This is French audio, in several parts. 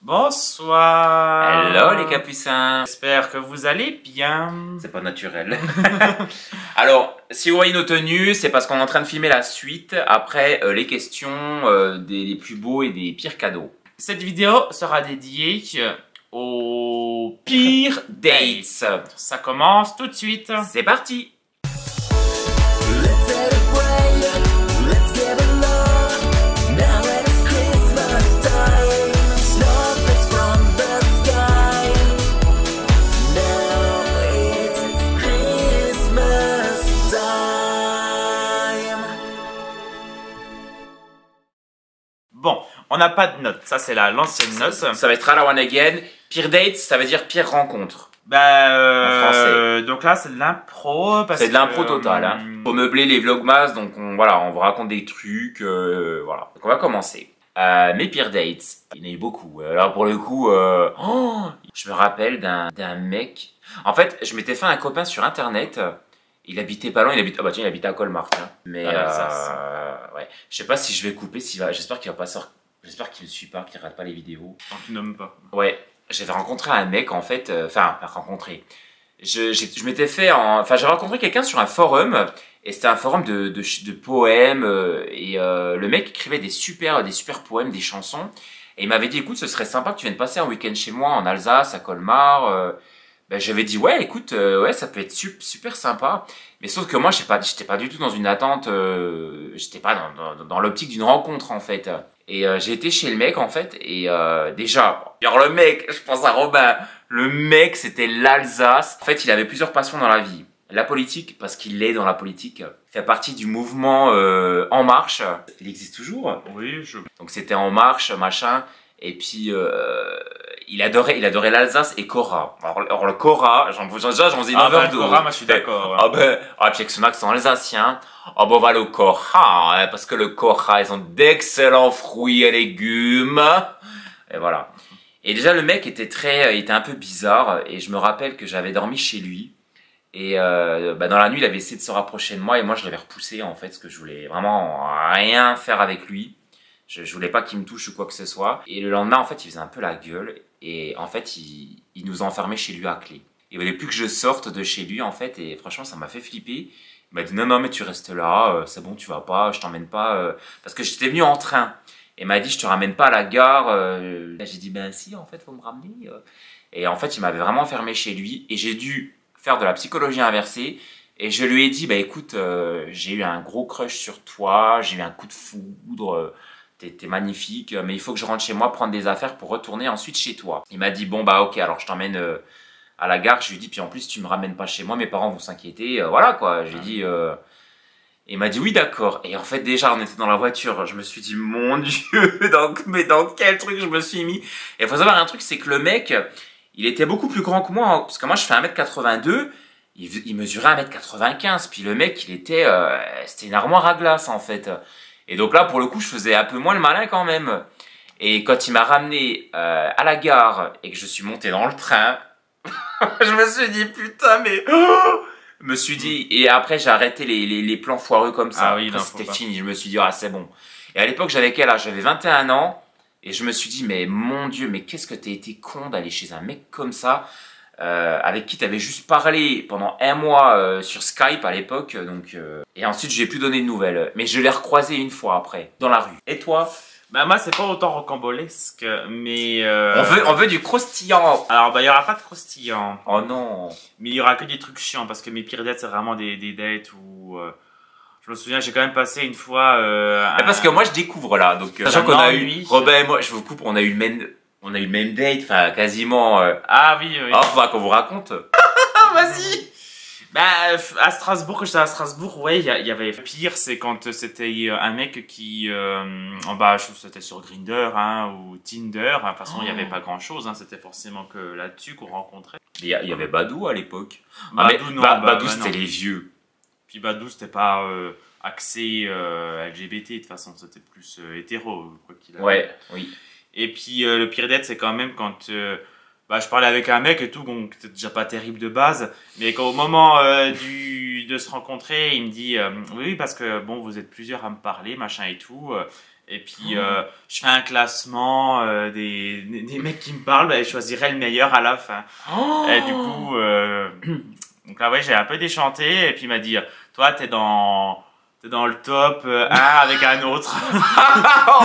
Bonsoir. Hello les capucins. J'espère que vous allez bien. C'est pas naturel. Alors, si vous voyez nos tenues, c'est parce qu'on est en train de filmer la suite après les questions des plus beaux et des pires cadeaux. Cette vidéo sera dédiée aux pires dates. Ça commence tout de suite. C'est parti. Bon, on n'a pas de notes, ça c'est l'ancienne note. Ça va être à la one again. Pire date, ça veut dire pire rencontre. En français. Donc là c'est de l'impro. C'est de l'impro total. Hein. Faut meubler les vlogmas, donc on vous raconte des trucs. Voilà. Donc on va commencer. Mes pires dates, il y en a eu beaucoup. Alors pour le coup, je me rappelle d'un mec. En fait, je m'étais fait un copain sur internet. Il habitait pas loin, il habitait à Colmar. Hein. Mais ouais, je sais pas si je vais couper, j'espère qu'il va pas sortir. J'espère qu'il ne suit pas, qu'il rate pas les vidéos. Tant qu'il nomme pas. Ouais, j'avais rencontré un mec en fait, j'ai rencontré quelqu'un sur un forum et c'était un forum de poèmes et le mec écrivait des super poèmes, des chansons et il m'avait dit écoute ce serait sympa que tu viennes passer un week-end chez moi en Alsace, à Colmar. J'avais dit ouais écoute ouais ça peut être super sympa mais sauf que moi j'étais pas du tout dans une attente, j'étais pas dans l'optique d'une rencontre en fait et j'ai été chez le mec en fait et déjà alors le mec, je pense à Robin, le mec c'était l'Alsace. En fait il avait plusieurs passions dans la vie, la politique parce qu'il est dans la politique, il fait partie du mouvement En Marche, il existe toujours. Oui, donc c'était En Marche machin et puis il adorait l'Alsace et Cora. Alors le Cora, j'en faisais une overdose. Cora, moi je suis d'accord. Puis avec son accent alsacien, va le Cora, hein, parce que le Cora, ils ont d'excellents fruits et légumes. Et voilà. Et déjà le mec il était un peu bizarre et je me rappelle que j'avais dormi chez lui. Et dans la nuit il avait essayé de se rapprocher de moi et moi je l'avais repoussé en fait parce que je voulais vraiment rien faire avec lui. Je voulais pas qu'il me touche ou quoi que ce soit. Et le lendemain, en fait, il faisait un peu la gueule. Et en fait, il nous enfermait chez lui à clé. Il voulait plus que je sorte de chez lui, en fait. Et franchement, ça m'a fait flipper. Il m'a dit, non, mais tu restes là. C'est bon, tu vas pas. Je t'emmène pas. Parce que j'étais venu en train. Et il m'a dit, je te ramène pas à la gare. J'ai dit, ben si, en fait, faut me ramener. Et en fait, il m'avait vraiment enfermé chez lui. Et j'ai dû faire de la psychologie inversée. Et je lui ai dit, écoute, j'ai eu un gros crush sur toi. J'ai eu un coup de foudre. T'es magnifique, mais il faut que je rentre chez moi prendre des affaires pour retourner ensuite chez toi. Il m'a dit, bon ok, alors je t'emmène à la gare. Je lui ai dit, puis en plus tu me ramènes pas chez moi, mes parents vont s'inquiéter, voilà quoi. J'ai dit, il m'a dit oui d'accord. Et en fait déjà on était dans la voiture, je me suis dit, mon Dieu, mais dans quel truc je me suis mis. Et il faut savoir un truc, c'est que le mec, il était beaucoup plus grand que moi, hein, parce que moi je fais 1m82, il mesurait 1m95, puis le mec c'était une armoire à glace en fait. Et donc là, pour le coup, je faisais un peu moins le malin quand même. Et quand il m'a ramené à la gare et que je suis monté dans le train, je me suis dit, putain, mais... Je me suis dit... Et après, j'ai arrêté les plans foireux comme ça. Ah oui, c'était fini. Je me suis dit, ah, c'est bon. Et à l'époque, j'avais quel âge? J'avais 21 ans. Et je me suis dit, mais mon Dieu, mais qu'est-ce que t'as été con d'aller chez un mec comme ça avec qui t'avais juste parlé pendant un mois sur Skype à l'époque, et ensuite j'ai plus donné de nouvelles, mais je l'ai recroisé une fois après dans la rue. Et toi? Moi c'est pas autant rocambolesque, mais on veut du croustillant. Alors il y aura pas de croustillant. Oh non. Mais il y aura que des trucs chiants parce que mes pires dates c'est vraiment des dates où je me souviens j'ai quand même passé une fois. Parce que moi je découvre là, donc sachant qu'on a eu Robin et moi, je vous coupe, on a eu le même date, enfin quasiment. Ah oui. Oh, faudra qu'on vous raconte. Vas-y. À Strasbourg, quand j'étais à Strasbourg, ouais, il y avait pire, c'est quand c'était un mec qui, je trouve que c'était sur Grindr, hein, ou Tinder. De toute façon, il n'y avait pas grand chose, hein, c'était forcément que là-dessus qu'on rencontrait. Il y avait Badou à l'époque. Badou, c'était les vieux. Puis Badou, c'était pas axé LGBT, de toute façon, c'était plus hétéro, quoi qu'il arrive. Ouais, oui. Et puis le pire date, c'est quand même quand je parlais avec un mec et tout, bon, c'était déjà pas terrible de base, mais au moment de se rencontrer, il me dit oui, parce que bon, vous êtes plusieurs à me parler, machin et tout, Et puis, je fais un classement des mecs qui me parlent, bah, je choisirai le meilleur à la fin. Oh. Et du coup, donc là, ouais, j'ai un peu déchanté. Et puis, il m'a dit, toi, t'es dans le top 1 avec un autre. Oh,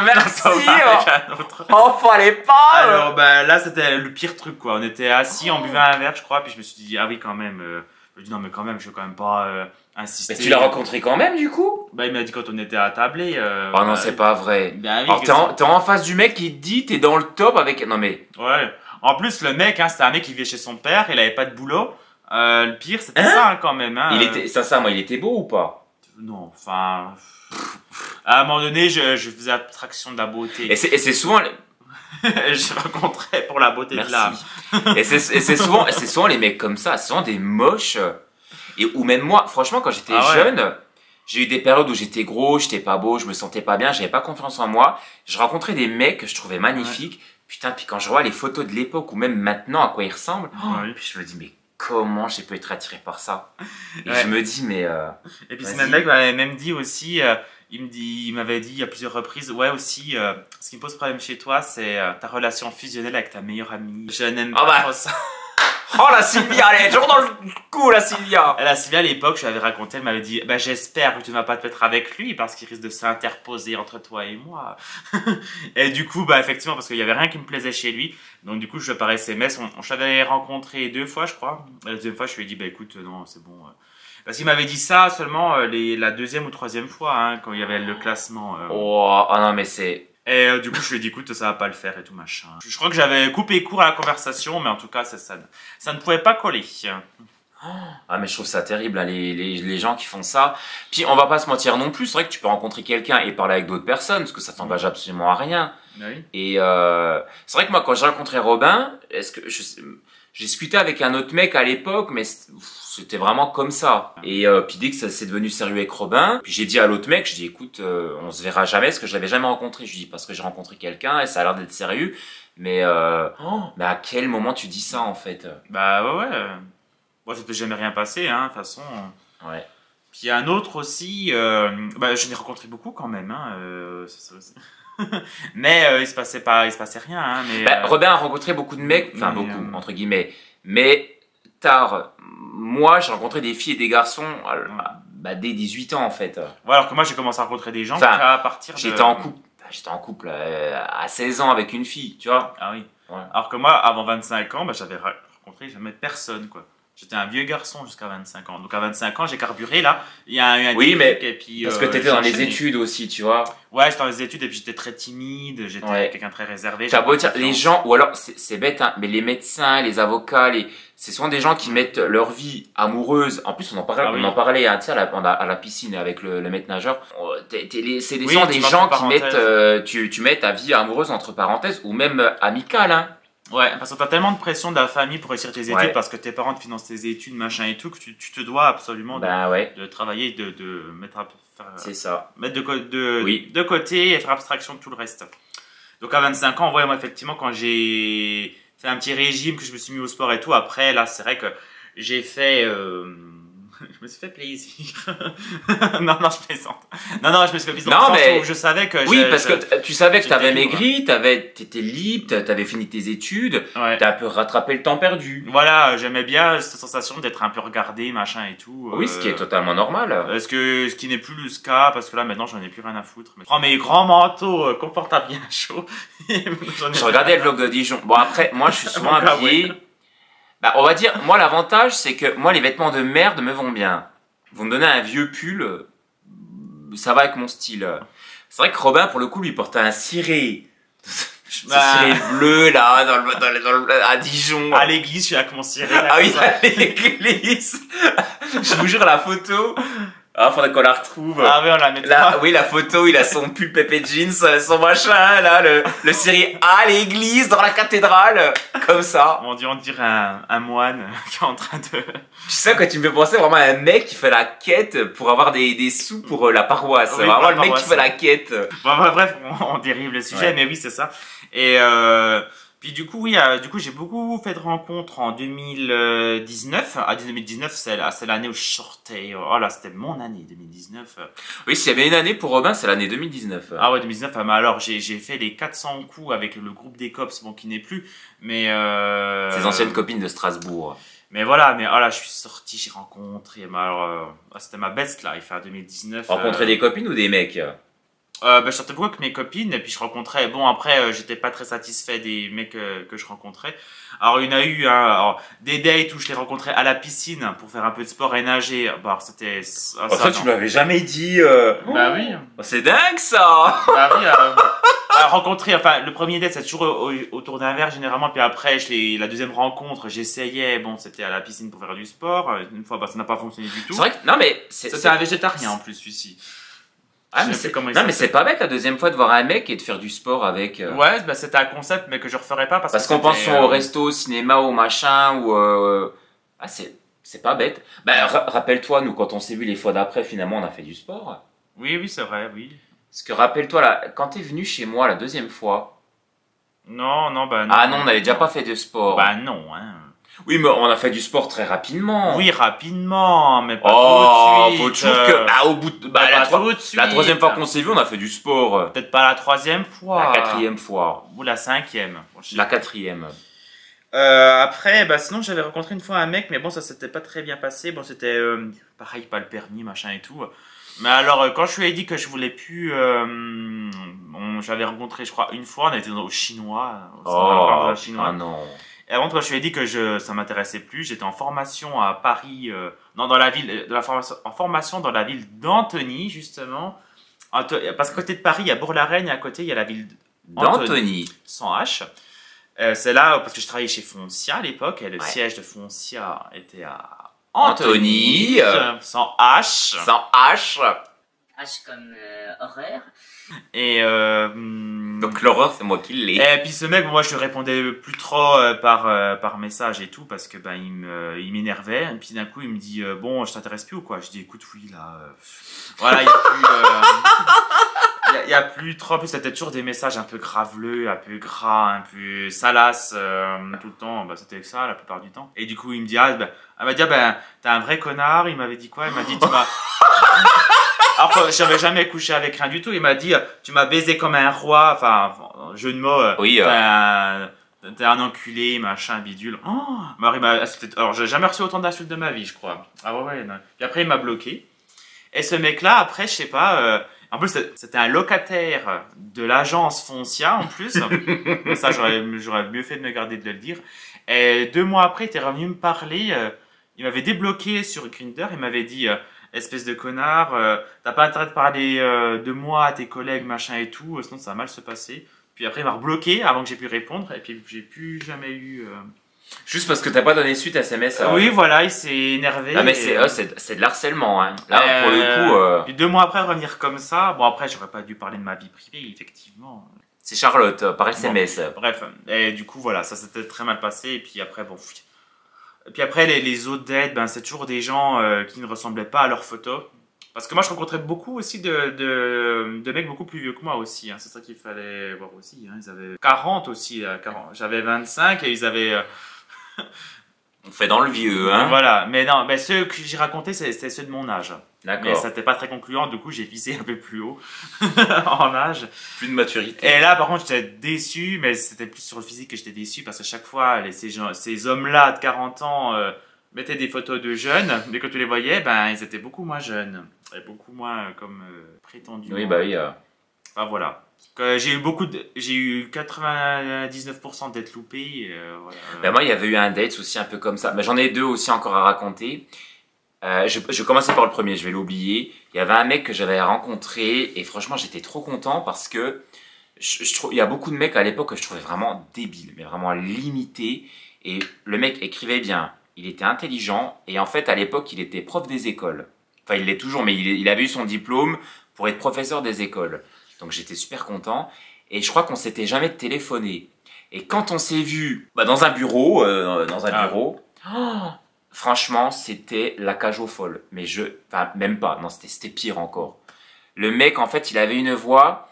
merci. Top 1 avec un autre. Oh, fallait pas. Alors, bah, là, c'était le pire truc, quoi. On était assis, on buvait un verre, je crois. Puis, je me suis dit, ah oui, quand même. Je me dis, non, mais quand même, je veux quand même pas insister. Mais tu l'as rencontré quand même, du coup? Bah, il m'a dit quand on était à tabler. Oh non, c'est pas vrai. Bah, oui, Alors, t'es en face du mec qui te dit, t'es dans le top avec... Non, mais... Ouais. En plus, le mec, hein, c'était un mec qui vivait chez son père, il avait pas de boulot. Le pire, c'était ça, hein, quand même. Hein, il était... Sincèrement, il était beau ou pas? Non, enfin... À un moment donné, je faisais abstraction de la beauté. Et c'est souvent... Je rencontrais pour la beauté de l'âme. Et c'est souvent les mecs comme ça, c'est souvent des moches. Ou même moi, franchement, quand j'étais jeune, j'ai eu des périodes où j'étais gros, j'étais pas beau, je me sentais pas bien, j'avais pas confiance en moi. Je rencontrais des mecs que je trouvais magnifiques. Ouais. Putain, puis quand je vois les photos de l'époque ou même maintenant à quoi ils ressemblent, puis je me dis, mais comment j'ai pu être attiré par ça? Et je me dis, mais... Et puis ce même mec m'avait même dit aussi... il m'avait dit à plusieurs reprises, ouais aussi, ce qui me pose problème chez toi, c'est ta relation fusionnelle avec ta meilleure amie. Je n'aime pas trop ça. Oh la Sylvia, elle est toujours dans le coup la Sylvia. La Sylvia à l'époque, je lui avais raconté, elle m'avait dit, bah j'espère que tu ne vas pas te mettre avec lui parce qu'il risque de s'interposer entre toi et moi. Et du coup, bah effectivement, parce qu'il y avait rien qui me plaisait chez lui, donc du coup je lui ai par SMS, on s'avait rencontré 2 fois je crois. La deuxième fois je lui ai dit, bah écoute, non c'est bon. Parce qu'il m'avait dit ça seulement la deuxième ou troisième fois, hein, quand il y avait le classement. Oh non, mais c'est... Et du coup, je lui ai dit, écoute, ça va pas le faire et tout machin. Je crois que j'avais coupé court à la conversation, mais en tout cas, ça ne pouvait pas coller. Ah, mais je trouve ça terrible, hein, les gens qui font ça. Puis, on va pas se mentir non plus, c'est vrai que tu peux rencontrer quelqu'un et parler avec d'autres personnes, parce que ça t'engage absolument à rien. Oui. Et c'est vrai que moi, quand j'ai rencontré Robin, j'ai discuté avec un autre mec à l'époque, mais c'était vraiment comme ça. Et puis dès que ça s'est devenu sérieux avec Robin, puis j'ai dit à l'autre mec, je dis écoute, on se verra jamais, parce que je l'avais jamais rencontré. Je lui dis parce que j'ai rencontré quelqu'un et ça a l'air d'être sérieux. Mais mais à quel moment tu dis ça en fait? Bah ouais. Moi, ça s'était jamais rien passé, hein, de toute façon. Ouais. Puis il y a un autre aussi, bah je l'ai rencontré beaucoup quand même, hein. Mais il se passait rien, hein, mais Robin a rencontré beaucoup de mecs, enfin beaucoup entre guillemets, mais tard. Moi, j'ai rencontré des filles et des garçons dès 18 ans en fait. Ouais, alors que moi j'ai commencé à rencontrer des gens à partir de... J'étais en couple à 16 ans avec une fille, tu vois. Ah oui. Ouais. Alors que moi, avant 25 ans, j'avais rencontré jamais personne, quoi. J'étais un vieux garçon jusqu'à 25 ans. Donc à 25 ans, j'ai carburé là. Il y a eu un mais et puis, parce que t'étais dans les études aussi, tu vois. Ouais, j'étais dans les études et puis j'étais très timide. J'étais quelqu'un de très réservé. T'as beau dire, les gens, ou alors c'est bête, hein, mais les médecins, les avocats, c'est souvent des gens qui mettent leur vie amoureuse. En plus, on en parlait, hein, tu sais, à la piscine avec le maître nageur. C'est des gens qui mettent, tu mets ta vie amoureuse entre parenthèses ou même amicale, hein. Ouais, parce que t'as tellement de pression de la famille pour réussir tes études, parce que tes parents te financent tes études, machin et tout, que tu te dois absolument de travailler, de mettre de côté et faire abstraction de tout le reste. Donc à 25 ans, moi effectivement, quand j'ai fait un petit régime, que je me suis mis au sport et tout, après là, c'est vrai que j'ai fait... je me suis fait plaisir. non, je plaisante. Non, je me suis fait plaisir. Non, mais je savais que... Oui, parce que tu savais que t'avais maigri, t'étais libre, t'avais fini tes études, t'as un peu rattrapé le temps perdu. Voilà, j'aimais bien cette sensation d'être un peu regardé, machin et tout. Oui, ce qui est totalement normal. Ce qui n'est plus le cas, parce que là, maintenant, j'en ai plus rien à foutre. Mais je prends mes grands manteaux confortables bien chauds. Je regardais le vlog de Dijon. Bon, après, moi, je suis souvent habillé... on va dire, moi l'avantage c'est que moi les vêtements de merde me vont bien. Vous me donnez un vieux pull, ça va avec mon style. C'est vrai que Robin pour le coup lui portait un ciré. Ciré bleu là, à Dijon. À l'église, je suis avec mon ciré. Ah oui, à l'église. Je vous jure la photo. Ah, faudrait qu'on la retrouve. Ah oui, on la mettra. Oui, la photo, il a son pull Pepe Jeans, son machin, là, le ciré à l'église, dans la cathédrale, comme ça. On dirait un moine qui est en train de... Tu sais, quand tu me fais penser vraiment à un mec qui fait la quête pour avoir des sous pour la paroisse. Oui, vraiment le mec qui fait la quête. Bon, bref, on dérive le sujet, mais oui, c'est ça. Et... Puis du coup, oui, du coup, j'ai beaucoup fait de rencontres en 2019. Ah, 2019, c'est l'année où je sortais. Oh là, c'était mon année, 2019. Oui, s'il y avait une année pour Robin, c'est l'année 2019. Ah ouais, 2019, mais alors, j'ai fait les 400 coups avec le groupe des cops, bon, qui n'est plus, mais Ses anciennes copines de Strasbourg. mais voilà, mais oh là, je suis sorti, j'ai rencontré, mais alors, c'était ma best life, hein, 2019. Rencontrer des copines ou des mecs? Je sortais beaucoup avec mes copines et puis je rencontrais. Bon après, j'étais pas très satisfait des mecs que je rencontrais. Alors il y en a eu alors, des dates où je les rencontrais à la piscine pour faire un peu de sport et nager. Bon, alors, c'était Oh, ça, tu m'avais jamais dit. Bah oui. Oh, c'est dingue ça. Bah oui. Rencontrer. Enfin, le premier date c'est toujours autour d'un verre généralement. Puis après, la deuxième rencontre, j'essayais. Bon, c'était à la piscine pour faire du sport. Une fois, bah, ça n'a pas fonctionné du tout. C'est vrai que non mais C'était un végétarien en plus celui-ci. Ah, mais c'est pas bête la deuxième fois de voir un mec et de faire du sport avec. Ouais, bah c'était un concept, mais que je referais pas parce qu'on pense au resto, au cinéma, au machin, ou. Ah, c'est pas bête. Bah, rappelle-toi, nous, quand on s'est vu les fois d'après, finalement, on a fait du sport. Oui, oui, c'est vrai, oui. Parce que rappelle-toi, là, quand t'es venu chez moi la deuxième fois. Non, bah non. Ah non, on n'avait déjà pas fait de sport. Bah non, hein. Oui, mais on a fait du sport très rapidement. Oui, rapidement, mais pas tout de suite. Faut toujours que. Ah, au bout de. Bah, la troisième fois qu'on s'est vu, on a fait du sport. Peut-être pas la troisième fois. La quatrième fois. Ou la cinquième. La quatrième. Après, bah sinon j'avais rencontré une fois un mec, mais bon, ça s'était pas très bien passé. Bon, c'était pareil, pas le permis, machin et tout. Mais alors, quand je lui ai dit que je voulais plus, j'avais rencontré, je crois, une fois, on était au chinois. Oh, ah non. Et avant, quand je lui ai dit que ça m'intéressait plus, j'étais en formation à Paris, non, dans la ville, en formation dans la ville d'Antony, justement. Parce qu'à côté de Paris, il y a Bourg-la-Reine et à côté, il y a la ville d'Antony. Sans H. C'est là, parce que je travaillais chez Foncia à l'époque, et le siège de Foncia était à Antony. Sans H. Sans H. H comme horaire. Et donc l'horreur, c'est moi qui l'ai. Et puis ce mec, moi je lui répondais plus trop par message et tout parce que il m'énervait. Et puis d'un coup il me dit bon, je t'intéresse plus ou quoi? Je dis écoute oui là, voilà, il y a plus, il y a plus trop. En plus c'était toujours des messages un peu graveleux, un peu gras, un peu salaces tout le temps. Bah c'était ça la plupart du temps. Et du coup il me dit elle m'a dit t'es un vrai connard. Il m'avait dit quoi? Il m'a dit tu m'as alors que j'avais jamais couché avec rien du tout. Il m'a dit, tu m'as baisé comme un roi. Enfin, jeu de mots. Oui. T'es un enculé, machin, bidule. Oh, alors, j'ai jamais reçu autant d'insultes de ma vie, je crois. Ah ouais, non. Puis après, il m'a bloqué. Et ce mec-là, après, je sais pas. En plus, c'était un locataire de l'agence Foncia, en plus. Ça, j'aurais mieux fait de me garder de le dire. Et 2 mois après, il était revenu me parler. Il m'avait débloqué sur Grindr. Il m'avait dit... espèce de connard, t'as pas intérêt de parler de moi à tes collègues, machin et tout, sinon ça va mal se passer. Puis après, il m'a rebloqué avant que j'ai pu répondre, et puis j'ai plus jamais eu... Juste parce que t'as pas donné suite à SMS. Oui, voilà, il s'est énervé. Ah, mais c'est de l'harcèlement, hein. Là, pour le coup... Puis 2 mois après, revenir comme ça, bon après, j'aurais pas dû parler de ma vie privée, effectivement. C'est Charlotte, par SMS. Bon, bref, et du coup, voilà, ça s'était très mal passé, et puis après, bon... Et puis après, les autres dates, c'est toujours des gens qui ne ressemblaient pas à leurs photos. Parce que moi, je rencontrais beaucoup aussi de mecs beaucoup plus vieux que moi aussi. Hein. C'est ça qu'il fallait voir aussi. Hein. Ils avaient 40 aussi. 40. J'avais 25 et ils avaient... On fait dans le vieux, hein. Voilà. Mais non, ceux que j'ai racontés, c'était ceux de mon âge. D'accord. Mais ça n'était pas très concluant. Du coup, j'ai visé un peu plus haut en âge. Plus de maturité. Et là, par contre, j'étais déçu. Mais c'était plus sur le physique que j'étais déçu. Parce que chaque fois, ces hommes-là de 40 ans mettaient des photos de jeunes. Mais quand tu les voyais, ils étaient beaucoup moins jeunes. Et beaucoup moins comme prétendus. Oui, bah oui. Enfin, voilà. J'ai eu 99% d'être loupé. Voilà. Moi, il y avait eu un date aussi un peu comme ça. Mais j'en ai 2 aussi encore à raconter. Je commençais par le premier, je vais l'oublier. Il y avait un mec que j'avais rencontré et franchement, j'étais trop content parce que il y a beaucoup de mecs à l'époque que je trouvais vraiment débiles, mais vraiment limités. Et le mec écrivait bien, il était intelligent et en fait, à l'époque, il était prof des écoles. Enfin, il l'est toujours, mais il avait eu son diplôme pour être professeur des écoles. Donc j'étais super content et je crois qu'on s'était jamais téléphoné. Et quand on s'est vu dans un bureau, franchement, c'était la cage aux folles. Mais même pas, non, c'était pire encore. Le mec, en fait, il avait une voix,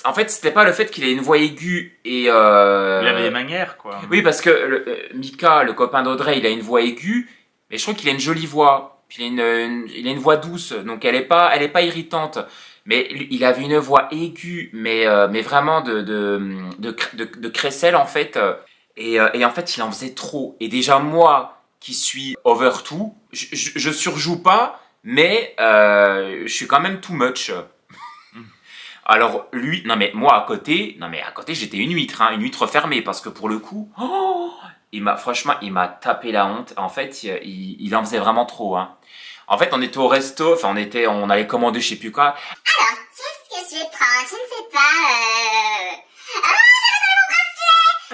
En fait, c'était pas le fait qu'il ait une voix aiguë et... Il avait des manières, quoi. Oui, parce que Mika, le copain d'Audrey, il a une voix aiguë, mais je trouve qu'il a une jolie voix. Puis il a une voix douce, donc elle est pas irritante. Mais il avait une voix aiguë, mais vraiment de crécelle, en fait. Et en fait, il en faisait trop. Et déjà, moi, qui suis over tout, je surjoue pas, mais je suis quand même too much. Alors lui, moi à côté, j'étais une huître fermée, parce que pour le coup, franchement, il m'a tapé la honte. En fait, il en faisait vraiment trop, hein. En fait, on était au resto, on allait commander je sais plus quoi. Alors, qu'est-ce que je vais prendre? Je ne sais pas.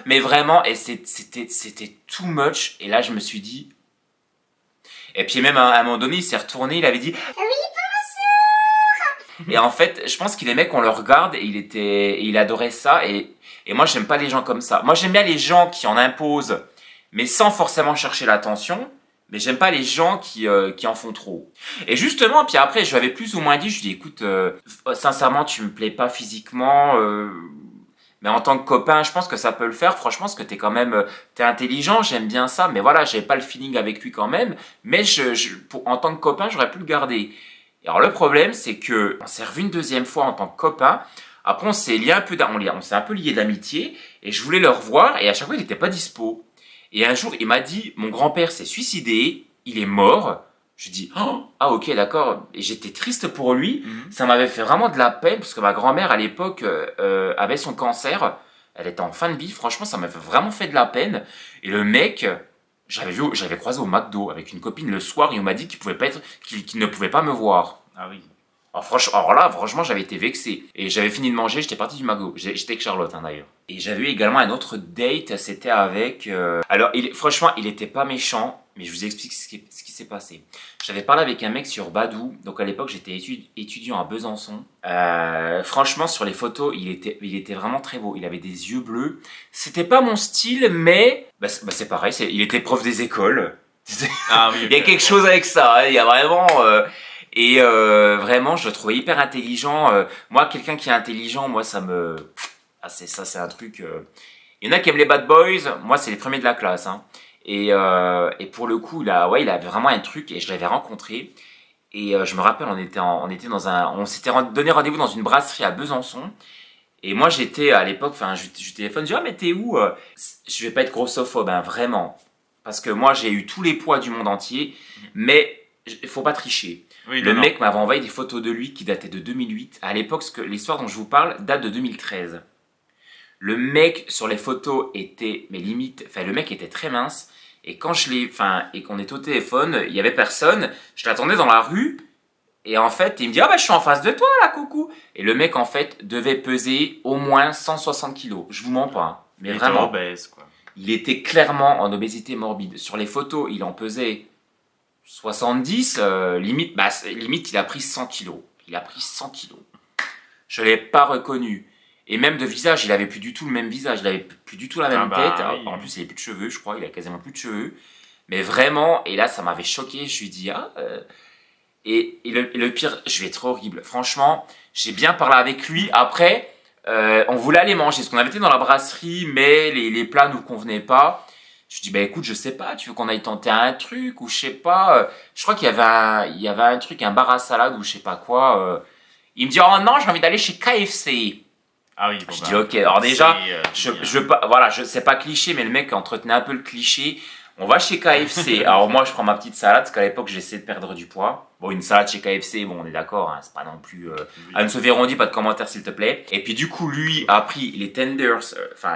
Mais vraiment, et c'était too much. Et là, je me suis dit. Et puis même à un moment donné, il s'est retourné, il avait dit. Oui, Et en fait, je pense qu'il aimait qu'on le regarde et il adorait ça. Et moi, j'aime pas les gens comme ça. Moi, j'aime bien les gens qui en imposent, mais sans forcément chercher l'attention. Mais j'aime pas les gens qui en font trop. Et justement, puis après, je lui avais plus ou moins dit, je lui ai dit, écoute, sincèrement, tu me plais pas physiquement, mais en tant que copain, je pense que ça peut le faire. Franchement, parce que t'es intelligent, j'aime bien ça, mais voilà, j'avais pas le feeling avec lui quand même. Mais en tant que copain, j'aurais pu le garder. Et alors le problème, c'est que on s'est revu une deuxième fois en tant que copain. Après, on s'est un peu lié d'amitié, et je voulais le revoir, et à chaque fois, il était pas dispo. Et un jour, il m'a dit, mon grand-père s'est suicidé, il est mort. Je dis, oh, ah ok, d'accord. Et j'étais triste pour lui. Ça m'avait fait vraiment de la peine, parce que ma grand-mère, à l'époque, avait son cancer. Elle était en fin de vie. Franchement, ça m'avait vraiment fait de la peine. Et le mec, j'avais croisé au McDo avec une copine le soir, et on m'a dit qu'il ne pouvait pas me voir. Ah oui. Alors là, franchement, j'avais été vexé. Et j'avais fini de manger, j'étais parti du McDo. J'étais avec Charlotte, hein, d'ailleurs. Et j'avais eu également un autre date, c'était avec... Alors, franchement, il était pas méchant, mais je vous explique ce qui s'est passé. J'avais parlé avec un mec sur Badoo. Donc, à l'époque, j'étais étudiant à Besançon. Franchement, sur les photos, il était vraiment très beau. Il avait des yeux bleus. C'était pas mon style, mais... c'est pareil, il était prof des écoles. Ah oui, il y a quelque chose avec ça, hein. Il y a vraiment... Et vraiment, je le trouvais hyper intelligent. Moi, quelqu'un qui est intelligent, moi, ça me... c'est un truc... Il y en a qui aiment les bad boys. Moi, c'est les premiers de la classe, hein. Et pour le coup, il avait vraiment un truc, et je l'avais rencontré. Et je me rappelle, on s'était donné rendez-vous dans une brasserie à Besançon. Et moi, j'étais à l'époque, je téléphone, je dis, ah, mais t'es où? Je vais pas être grossophobe, hein, vraiment. Parce que moi, j'ai eu tous les poids du monde entier, mais il faut pas tricher. Oui, le mec m'avait envoyé des photos de lui qui dataient de 2008. À l'époque, l'histoire dont je vous parle date de 2013. Le mec sur les photos était, mais limite, le mec était très mince. Et quand et qu'on était au téléphone, il y avait personne. Je l'attendais dans la rue. Et en fait, il me dit, ah bah je suis en face de toi là, coucou. Et le mec en fait devait peser au moins 160 kilos. Je vous mens pas, hein. Mais vraiment. Obèse, quoi. Il était clairement en obésité morbide. Sur les photos, il en pesait 70, limite, il a pris 100 kilos. Il a pris 100 kilos. Je ne l'ai pas reconnu. Et même de visage, il avait plus du tout le même visage. Il avait plus du tout la même tête. Oui. En plus, il avait plus de cheveux, je crois. Il a quasiment plus de cheveux. Mais vraiment, et là, ça m'avait choqué. Je lui ai dit, Et le pire, je vais être horrible. Franchement, j'ai bien parlé avec lui. Après, on voulait aller manger. Parce qu'on avait été dans la brasserie, mais les plats nous convenaient pas. Je dis, écoute, je sais pas, tu veux qu'on aille tenter un truc ou je sais pas. Je crois qu'il y avait un truc, un bar à salade ou je sais pas quoi. Il me dit, oh non, j'ai envie d'aller chez KFC. Ah oui, Je dis, ok, alors déjà, c'est pas cliché, mais le mec entretenait un peu le cliché. On va chez KFC. Alors moi, je prends ma petite salade, parce qu'à l'époque, j'essaie de perdre du poids. Bon, une salade chez KFC, bon, on est d'accord, hein, c'est pas non plus... Anne-Sophie Vérondi, pas de commentaires, s'il te plaît. Et puis du coup, lui a pris les tenders,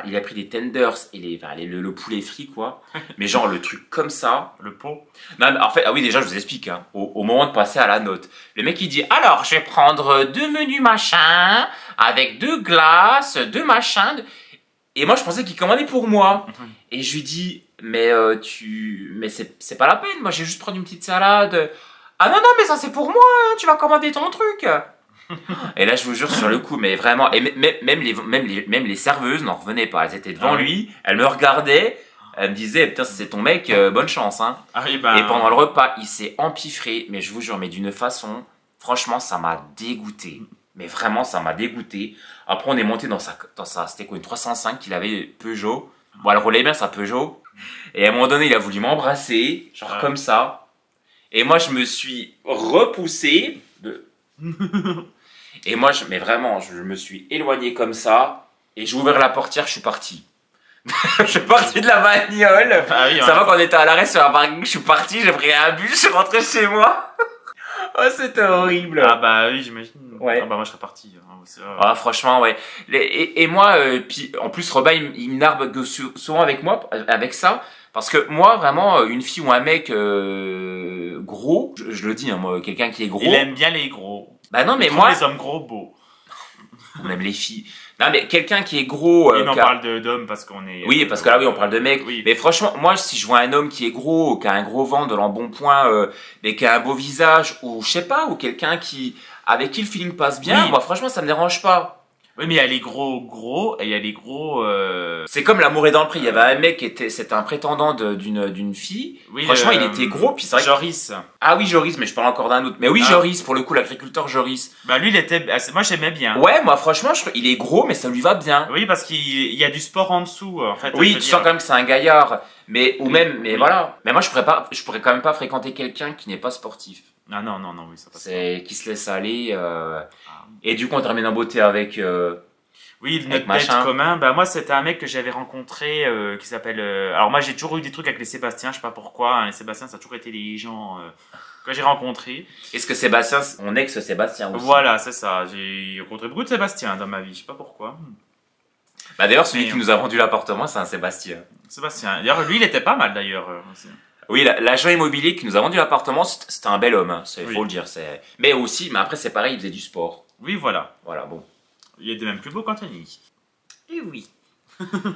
il a pris des tenders et le poulet frit, quoi. Mais genre, le truc comme ça... Le pot. Non, mais en fait, ah oui, déjà, je vous explique, hein, au moment de passer à la note. Le mec, il dit, alors, je vais prendre 2 menus machin, avec 2 glaces, 2 machins... Et moi, je pensais qu'il commandait pour moi. Et je lui dis, mais c'est pas la peine. Moi, j'ai juste prendre une petite salade. Ah non, mais ça, c'est pour moi. Hein, tu vas commander ton truc. Et là, je vous jure, sur le coup, mais vraiment. Et même les serveuses n'en revenaient pas. Elles étaient devant lui. Elles me regardaient. Elles me disaient, putain, c'est ton mec, bonne chance. Hein. Ah oui, Et pendant le repas, il s'est empiffré. Mais je vous jure, mais d'une façon, franchement, ça m'a dégoûté. Mais vraiment, ça m'a dégoûté. Après, on est monté dans sa c'était quoi, une 305 qu'il avait Peugeot. Bon, elle roulait bien sa Peugeot. Et à un moment donné, il a voulu m'embrasser, genre comme ça. Et moi, je me suis repoussé. Et moi, mais vraiment, je me suis éloigné comme ça. Et j'ai ouvert la portière, je suis parti. Je suis parti de la bagnole. Ah oui, ça va quand on était à l'arrêt sur la parking, je suis parti, j'ai pris un bus, je suis rentré chez moi. Oh, c'était horrible. Ah bah oui, j'imagine. Ouais. Ah bah moi je serais parti. Hein, Ah, franchement, ouais. Et moi, puis en plus, Robin, il me nargue souvent avec moi, avec ça. Parce que moi, vraiment, une fille ou un mec gros, je le dis, hein, moi, quelqu'un qui est gros. Il aime bien les gros. Bah non, mais il moi. les hommes gros beaux. On aime les filles. Non, mais quelqu'un qui est gros. Oui, mais on parle d'hommes parce qu'on est. Oui, parce que là, oui, on parle de mecs. Oui. Mais franchement, moi, si je vois un homme qui est gros, qui a un gros ventre, de l'embonpoint, mais qui a un beau visage, ou je sais pas, ou quelqu'un avec qui le feeling passe bien, oui. moi, franchement, ça me dérange pas. Oui, mais il y a les gros, et il y a les gros... C'est comme L'amour est dans le prix. Il y avait un mec c'était un prétendant d'une fille. Oui, franchement, il était gros, puis c'est vrai. Joris. Ah oui, Joris, mais je parle encore d'un autre. Mais oui, Ah. Joris, pour le coup, l'agriculteur Joris. Bah lui, il était... Moi, j'aimais bien. Ouais, moi, franchement, il est gros, mais ça lui va bien. Oui, parce qu'il y a du sport en dessous, en fait. Oui, tu sens quand même que c'est un gaillard. Mais, ou même, mais Oui. voilà. Mais moi, je pourrais quand même pas fréquenter quelqu'un qui n'est pas sportif. Ah non, oui, ça passe pas. C'est qui se laisse aller. Et du coup, on termine en beauté avec. Oui, avec notre machin. date commun, bah moi c'était un mec que j'avais rencontré qui s'appelle... Alors moi j'ai toujours eu des trucs avec les Sébastien, je sais pas pourquoi, hein, les Sébastien ça a toujours été les gens que j'ai rencontrés. Est-ce que Sébastien, mon ex Sébastien aussi. Voilà, c'est ça, j'ai rencontré beaucoup de Sébastien dans ma vie, je sais pas pourquoi. Bah d'ailleurs, celui Mais, qui nous a vendu l'appartement, c'est un Sébastien. Sébastien, d'ailleurs lui il était pas mal d'ailleurs. Aussi. Oui, l'agent immobilier qui nous a vendu l'appartement, c'était un bel homme, hein, Oui. faut le dire. Mais aussi, mais après c'est pareil, il faisait du sport. Oui, voilà. Voilà, bon. Il était même plus beau qu'Anthony. Et oui.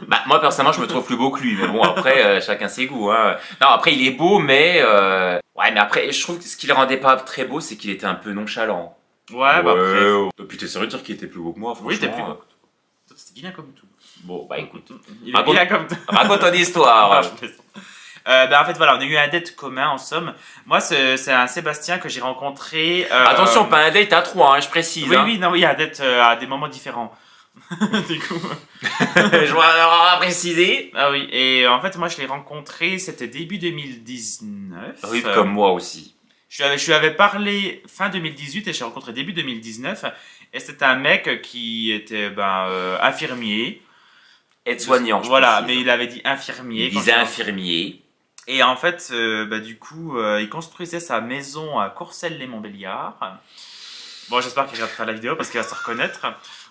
Bah moi personnellement, je me trouve plus beau que lui, mais bon après chacun ses goûts. Hein. Non, après il est beau, mais ouais, mais après je trouve que ce qui le rendait pas très beau, c'est qu'il était un peu nonchalant. Ouais, bah après... Puis t'es sérieux de dire qu'il était plus beau que moi, franchement. Oui, t'es plus beau que tout. C'était vilain comme tout. Bon, bah écoute. Il est vilain comme tout. Raconte ton histoire. Ah, je plaisante. En fait voilà, on a eu un date commun en somme. Moi c'est un Sébastien que j'ai rencontré. Attention, pas un date à 3, hein, je précise. Oui, hein. oui, non, oui, un date à des moments différents. Du coup. Je voudrais préciser. Ah oui, et en fait moi je l'ai rencontré, c'était début 2019. Oui, comme moi aussi. Je lui avais parlé fin 2018 et je l'ai rencontré début 2019. Et c'était un mec qui était infirmier. Aide-soignant. je Voilà, précise. mais il avait dit infirmier. Il disait infirmier. Et en fait, du coup, il construisait sa maison à Courcelles-les-Montbéliards. Bon, j'espère qu'il regardera la vidéo parce qu'il va se reconnaître.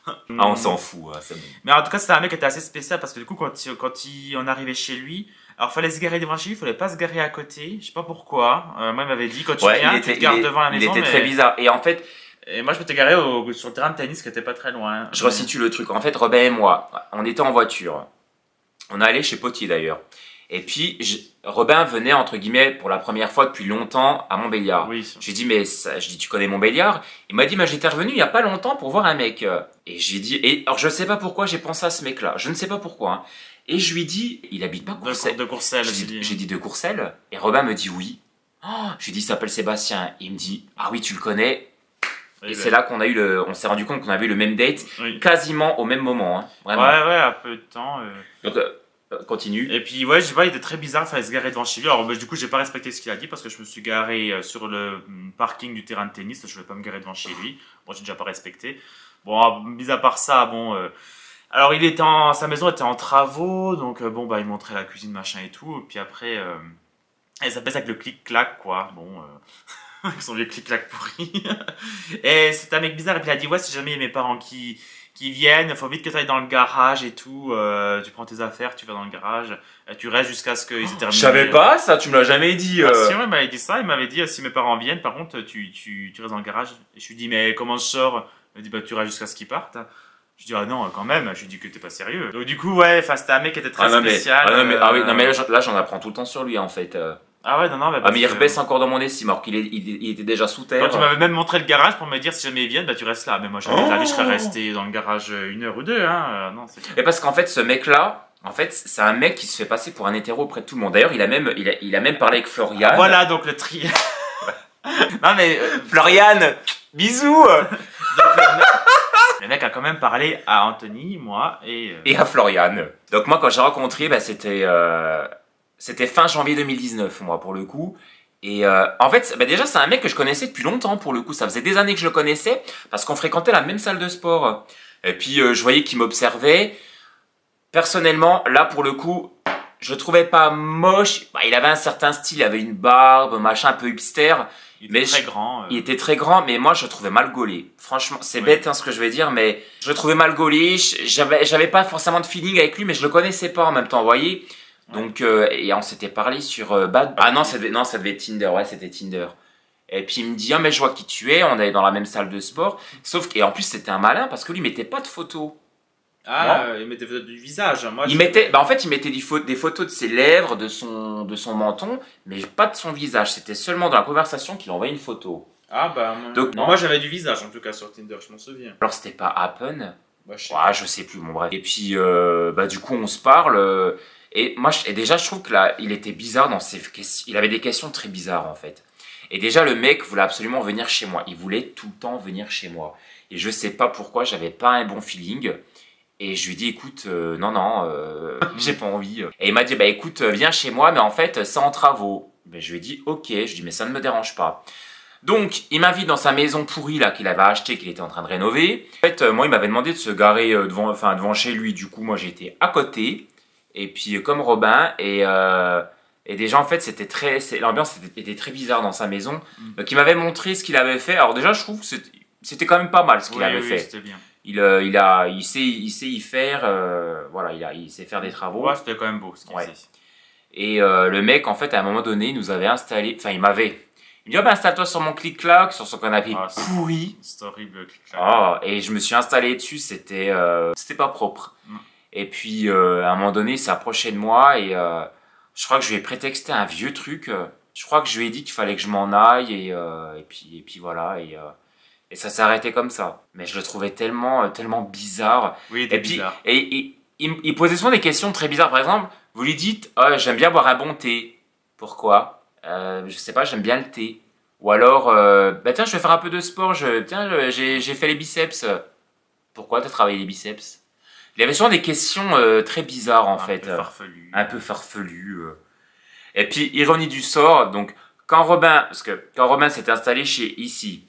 Ah, on s'en fout, hein, c'est bon. Mais en tout cas, c'était un mec qui était assez spécial parce que du coup, quand on arrivait chez lui, alors fallait se garer devant chez lui, il fallait pas se garer à côté. Je sais pas pourquoi. Moi, il m'avait dit quand tu viens, tu te gares devant la maison. Il était très bizarre. Et en fait, Et moi, je m'étais garé sur le terrain de tennis qui était pas très loin. je resitue le truc. En fait, Robin et moi, on était en voiture. On est allé chez Potier d'ailleurs. Et puis, Robin venait, entre guillemets, pour la première fois depuis longtemps à Montbéliard. Oui. Je lui ai dit, je dis, tu connais Montbéliard? Il m'a dit, mais j'étais revenu il y a pas longtemps pour voir un mec. Et j'ai dit, alors je sais pas pourquoi j'ai pensé à ce mec-là. Je ne sais pas pourquoi. Hein. Et je lui dis, il habite pas Courcelles. De Courcelles, J'ai dit de Courcelles. Et Robin me dit oui. Oh, je lui dis, il s'appelle Sébastien. Il me dit, ah oui, tu le connais. Oui, Et c'est là qu'on a eu on s'est rendu compte qu'on avait eu le même date, Oui. quasiment au même moment. Hein. Vraiment. Ouais, à peu de temps. Donc, continue. Et puis, ouais, je sais pas, il était très bizarre, il fallait se garer devant chez lui. Alors, du coup, j'ai pas respecté ce qu'il a dit parce que je me suis garé sur le parking du terrain de tennis. Je vais pas me garer devant chez lui. Bon, j'ai déjà pas respecté. Bon, mis à part ça, bon. Alors, sa maison était en travaux, donc bon, il montrait la cuisine, machin et tout. Et puis après, elle s'appelle avec le clic-clac, quoi. Bon, avec son vieux clic-clac pourri. Et c'est un mec bizarre. Et puis, il a dit, ouais, si jamais il y a mes parents qui viennent, faut vite que tu ailles dans le garage et tout, tu prends tes affaires, tu vas dans le garage, tu restes jusqu'à ce qu'ils aient terminé. Je savais pas ça, tu me l'as jamais dit. Ah, si, ouais, il m'avait dit ça, il m'avait dit, si mes parents viennent, par contre, tu restes dans le garage. Et je lui dis, mais comment je sors? Il m'a dit, tu restes jusqu'à ce qu'ils partent. Je dis, ah non, quand même, je lui dis que t'es pas sérieux. Donc du coup, ouais, c'était un mec qui était très spécial. Oui, non, mais là, j'en apprends tout le temps sur lui, en fait. Ah ouais, non, mais il rebaisse encore dans mon estime, alors qu'il il était déjà sous terre. Donc tu m'avais même montré le garage pour me dire si jamais ils viennent, tu restes là. Mais moi, jamais de la vie, je serais resté dans le garage 1 heure ou 2, hein. Non, c'est... Et parce qu'en fait, ce mec-là, en fait, c'est un mec qui se fait passer pour un hétéro auprès de tout le monde. D'ailleurs, il a même parlé avec Florian. Voilà, donc le tri. Non, mais. Florian, bisous. Le mec a quand même parlé à Anthony, moi et... Et à Floriane. Donc moi, quand j'ai rencontré, bah, c'était fin janvier 2019, moi, pour le coup. Et en fait, bah, déjà, c'est un mec que je connaissais depuis longtemps, pour le coup. Ça faisait des années que je le connaissais, parce qu'on fréquentait la même salle de sport. Et puis, je voyais qu'il m'observait. Personnellement, là, pour le coup, je le trouvais pas moche. Bah, il avait un certain style, il avait une barbe, machin, un peu hipster. Il était très grand. Il était très grand, mais moi, je le trouvais mal gaulé. Franchement, c'est bête, hein, ce que je vais dire, mais je le trouvais mal gaulé. J'avais pas forcément de feeling avec lui, mais je le connaissais pas en même temps, vous voyez. Donc, et on s'était parlé sur Bad. Ah non, ça devait être Tinder, ouais, c'était Tinder. Et puis il me dit, ah, mais je vois qui tu es, on est dans la même salle de sport. Sauf et en plus, c'était un malin parce que lui, il mettait pas de photos. Ah, il mettait du visage. Moi, il mettait des photos de ses lèvres, de son menton, mais pas de son visage. C'était seulement dans la conversation qu'il envoyait une photo. Ah bah, donc, moi j'avais du visage en tout cas sur Tinder, je m'en souviens. Alors c'était pas Happen. Bah, je sais plus, bon bref. Et puis, bah, du coup, on se parle. Et moi, déjà, je trouve que là, il était bizarre dans ses questions. Il avait des questions très bizarres, en fait. Et déjà, le mec voulait absolument venir chez moi. Il voulait tout le temps venir chez moi. Et je sais pas pourquoi, j'avais pas un bon feeling. Et je lui dis, écoute, non, j'ai pas envie. Et il m'a dit, bah écoute, viens chez moi, mais en fait, c'est en travaux. Ben, je lui ai dit, ok. Je lui ai dit, mais ça ne me dérange pas. Donc, il m'invite dans sa maison pourrie là qu'il avait achetée, qu'il était en train de rénover. En fait, moi, il m'avait demandé de se garer devant chez lui. Du coup, moi, j'étais à côté. Et puis, comme Robin, et déjà, en fait, l'ambiance était très bizarre dans sa maison. Donc, il m'avait montré ce qu'il avait fait. Alors déjà, je trouve que c'était quand même pas mal ce qu'il avait fait. C'était bien. Il sait y faire, voilà, il sait faire des travaux. Ouais, c'était quand même beau ce qu'il faisait. Et le mec, en fait, à un moment donné, il nous avait installé, enfin, il me dit, oh, ben, installe-toi sur mon clic-clac, sur son canapé pourri. C'est horrible, le clic-clac. Oh, et je me suis installé dessus, c'était pas propre. Et puis, à un moment donné, il s'est approché de moi et je crois que je lui ai prétexté un vieux truc. Je crois que je lui ai dit qu'il fallait que je m'en aille et puis voilà. Et ça s'est arrêté comme ça. Mais je le trouvais tellement bizarre. Oui, il était bizarre. Et il posait souvent des questions très bizarres. Par exemple, vous lui dites, oh, j'aime bien boire un bon thé. Pourquoi? Je sais pas, j'aime bien le thé. Ou alors, bah tiens, je vais faire un peu de sport. J'ai fait les biceps. Pourquoi t'as travaillé les biceps? Il y avait souvent des questions très bizarres en fait. Un peu farfelues. Et puis, ironie du sort, donc quand Robin s'est installé ici,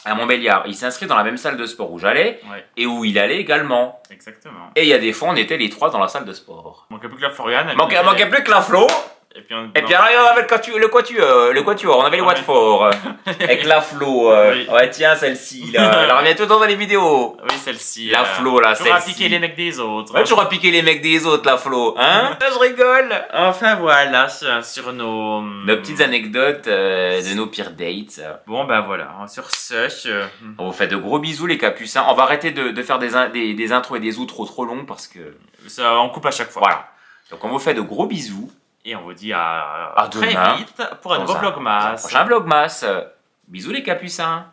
à Montbéliard, il s'est inscrit dans la même salle de sport où j'allais et où il allait également. Exactement. Et il y a des fois, on était les trois dans la salle de sport. Manquait plus que la Floriane. Manquait plus que la Flo. Et puis alors, on avait le quatuor, on avait le Watford, avec la Flo, ouais tiens celle-ci, là, elle revient tout le temps dans les vidéos. Oui, celle-ci. La Flo, là, celle-ci. Toujours à piquer les mecs des autres. Ouais, toujours à piquer les mecs des autres, la Flo, hein. Je rigole. Enfin voilà, sur nos petites anecdotes de nos pires dates. Bon ben voilà, sur ce... On vous fait de gros bisous les capucins, on va arrêter de faire des intros et des outros trop longs parce que... Ça, on coupe à chaque fois. Voilà, donc on vous fait de gros bisous. Et on vous dit à très demain, vite pour un nouveau Vlogmas. Prochain Vlogmas. Bisous les capucins.